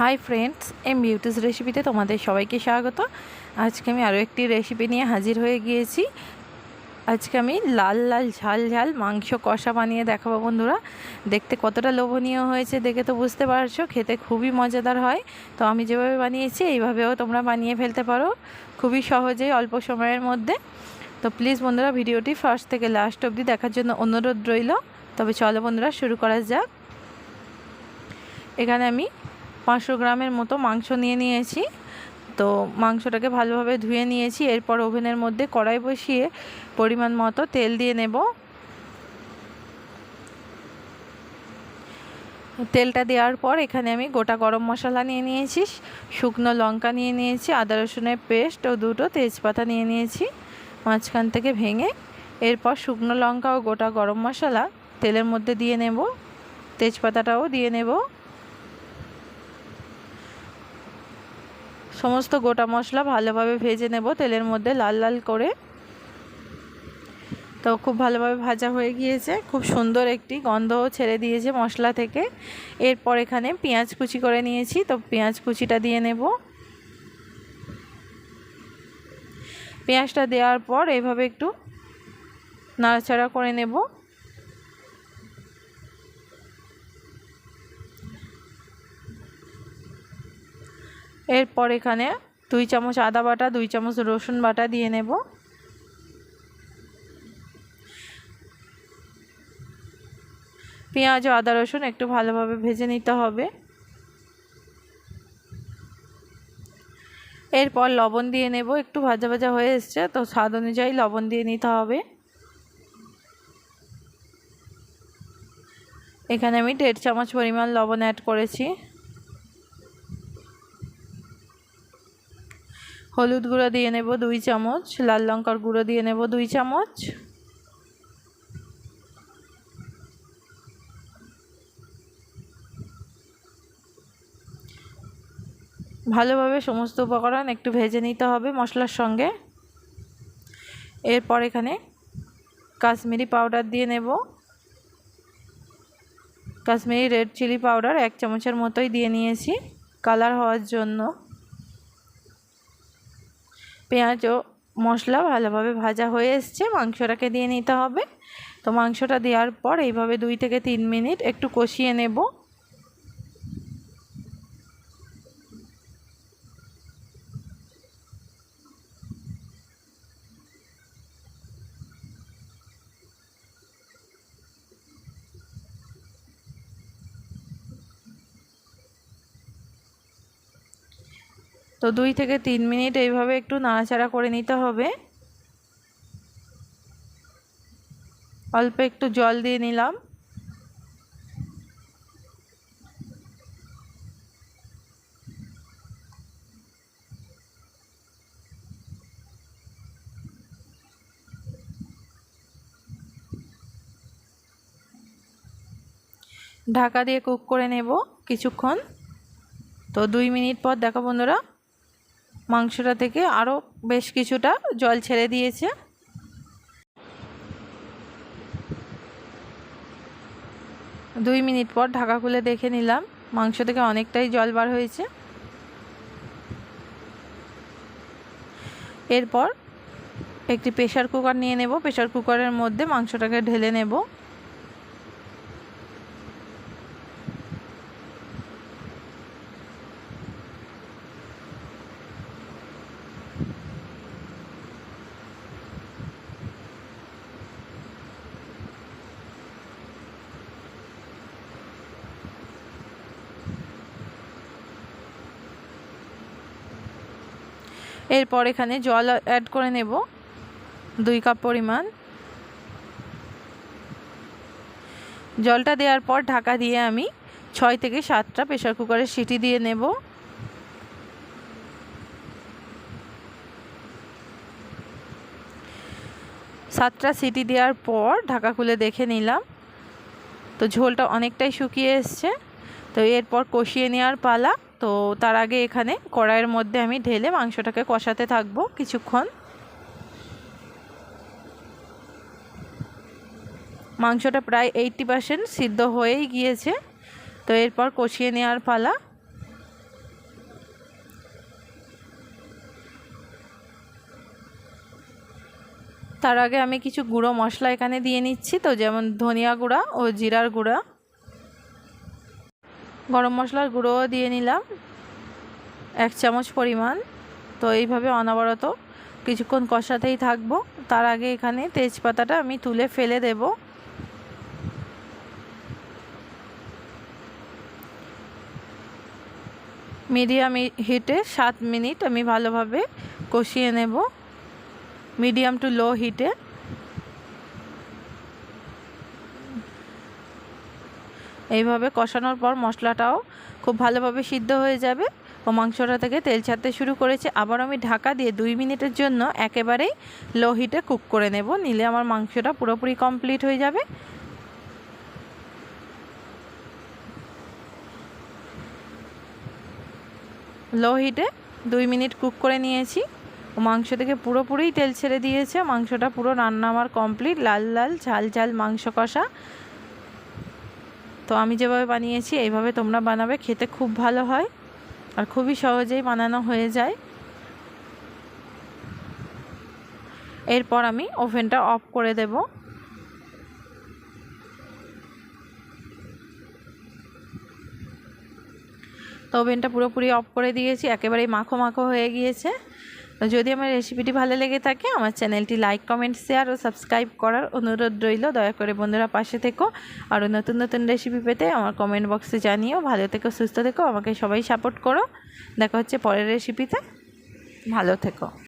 Hi friends, M beauties রেসিপিতে তোমাদের সবাইকে স্বাগত। আজকে আমি আরও একটি রেসিপি নিয়ে হাজির হয়ে গিয়েছি। আজকে আমি লাল লাল ঝাল ঝাল মাংস কষা বানিয়ে দেখাবো বন্ধুরা। দেখতে কতটা লোভনীয় হয়েছে দেখে তো বুঝতে পারছো, খেতে খুবই মজাদার হয়। তো আমি যেভাবে বানিয়েছি এইভাবেও তোমরা বানিয়ে ফেলতে পারো খুবই সহজেই, অল্প সময়ের মধ্যে। তো প্লিজ বন্ধুরা, ভিডিওটি ফার্স্ট থেকে লাস্ট অবধি দেখার জন্য অনুরোধ রইল। তবে চলো বন্ধুরা, শুরু করা যাক। এখানে আমি 500 গ্রামের মতো মাংস নিয়েছি। তো মাংসটাকে ভালোভাবে ধুয়ে নিয়েছি। এরপর ওভেনের মধ্যে কড়াই বসিয়ে পরিমাণ মতো তেল দিয়ে নেব। তেলটা দেওয়ার পর এখানে আমি গোটা গরম মশলা নিয়ে নিয়েছি, শুকনো লঙ্কা নিয়ে নিয়েছি, আদা রসুনের পেস্ট ও 2টো তেজপাতা নিয়ে নিয়েছি মাঝখান থেকে ভেঙে। এরপর শুকনো লঙ্কা ও গোটা গরম মশলা তেলের মধ্যে দিয়ে নেব, তেজপাতাটাও দিয়ে নেব। সমস্ত গোটা মশলা ভালোভাবে ভেজে নেব তেলের মধ্যে লাল লাল করে। তো খুব ভালোভাবে ভাজা হয়ে গিয়েছে, খুব সুন্দর একটি গন্ধও ছেড়ে দিয়েছে মশলা থেকে। এরপর এখানে পেঁয়াজ কুচি করে নিয়েছি, তো পেঁয়াজ কুচিটা দিয়ে নেব। পেঁয়াজটা দেওয়ার পর এইভাবে একটু নাড়াচাড়া করে নেব। এরপর এখানে 2 চামচ আদা বাটা, 2 চামচ রসুন বাটা দিয়ে নেব। পেঁয়াজ ও আদা রসুন একটু ভালোভাবে ভেজে নিতে হবে। এরপর লবণ দিয়ে নেব। একটু ভাজা ভাজা হয়ে এসছে, তো স্বাদ অনুযায়ী লবণ দিয়ে নিতে হবে। এখানে আমি 1.5 চামচ পরিমাণ লবণ অ্যাড করেছি। হলুদ গুঁড়ো দিয়ে নেব 2 চামচ, লাল লঙ্কার গুঁড়ো দিয়ে নেব 2 চামচ। ভালোভাবে সমস্ত উপকরণ একটু ভেজে নিতে হবে মশলার সঙ্গে। এরপর এখানে কাশ্মীরি পাউডার দিয়ে নেব। কাশ্মীরি রেড চিলি পাউডার 1 চামচের মতোই দিয়ে নিয়েছি কালার হওয়ার জন্য। পেঁয়াজ ও মশলা ভালোভাবে ভাজা হয়ে এসছে, মাংসটাকে দিয়ে নিতে হবে। তো মাংসটা দেওয়ার পর এইভাবে 2 থেকে 3 মিনিট একটু কষিয়ে নেব। তো 2 থেকে 3 মিনিট এইভাবে একটু নাড়াচাড়া করে নিতে হবে। অল্প একটু জল দিয়ে নিলাম। ঢাকা দিয়ে কুক করে নেব কিছুক্ষণ। তো 2 মিনিট পর দেখো বন্ধুরা, মাংসটা থেকে আরও বেশ কিছুটা জল ছেড়ে দিয়েছে। দুই মিনিট পর ঢাকা খুলে দেখে নিলাম, মাংস থেকে অনেকটাই জল বার হয়েছে। এরপর একটি প্রেসার কুকার নিয়ে নেব। প্রেসার কুকারের মধ্যে মাংসটাকে ঢেলে নেব। এরপর এখানে জল অ্যাড করে নেব 2 কাপ পরিমাণ। জলটা দেওয়ার পর ঢাকা দিয়ে আমি 6 থেকে 7টা প্রেসার কুকারের সিটি দিয়ে নেব। সাতটা সিটি দেওয়ার পর ঢাকা খুলে দেখে নিলাম, তো ঝোলটা অনেকটাই শুকিয়ে এসছে। তো এরপর কষিয়ে নেওয়ার পালা। তো তার আগে এখানে কড়াইয়ের মধ্যে আমি ঢেলে মাংসটাকে কষাতে থাকবো কিছুক্ষণ। মাংসটা প্রায় 80% সিদ্ধ হয়েই গিয়েছে। তো এরপর কষিয়ে নেওয়ার পালা। তার আগে আমি কিছু গুঁড়ো মশলা এখানে দিয়ে নিচ্ছি, তো যেমন ধনিয়া গুঁড়া ও জিরার গুঁড়া, গরম মশলার গুঁড়োও দিয়ে নিলাম 1 চামচ পরিমাণ। তো এইভাবে অনবরত কিছুক্ষণ কষাতেই থাকবো। তার আগে এখানে তেজপাতাটা আমি তুলে ফেলে দেব। মিডিয়াম হিটে 7 মিনিট আমি ভালোভাবে কষিয়ে নেব, মিডিয়াম টু লো হিটে। এইভাবে কষানোর পর মশলাটাও খুব ভালোভাবে সিদ্ধ হয়ে যাবে ও মাংসটা থেকে তেল ছাড়তে শুরু করেছে। আবার আমি ঢাকা দিয়ে 2 মিনিটের জন্য একেবারেই লো হিটে কুক করে নেব, নিলে আমার মাংসটা পুরোপুরি কমপ্লিট হয়ে যাবে। লো হিটে 2 মিনিট কুক করে নিয়েছি, মাংস থেকে পুরোপুরি তেল ছেড়ে দিয়েছে। মাংসটা পুরো রান্না আমার কমপ্লিট, লাল লাল ঝাল ঝাল মাংস কষা। তো আমি যেভাবে বানিয়েছি এইভাবে তোমরা বানাবে, খেতে খুব ভালো হয় আর খুবই সহজেই বানানো হয়ে যায়। এরপর আমি ওভেনটা অফ করে দেব। তো ওভেনটা পুরোপুরি অফ করে দিয়েছি, একেবারেই মাখো মাখো হয়ে গিয়েছে। যদি আমার রেসিপিটি ভালো লেগে থাকে আমার চ্যানেলটি লাইক কমেন্ট শেয়ার ও সাবস্ক্রাইব করার অনুরোধ রইল। দয়া করে বন্ধুরা পাশে থেকো, আরও নতুন নতুন রেসিপি পেতে আমার কমেন্ট বক্সে জানিও। ভালো থেকো, সুস্থ থেকো, আমাকে সবাই সাপোর্ট করো। দেখা হচ্ছে পরের রেসিপিতে। ভালো থেকো।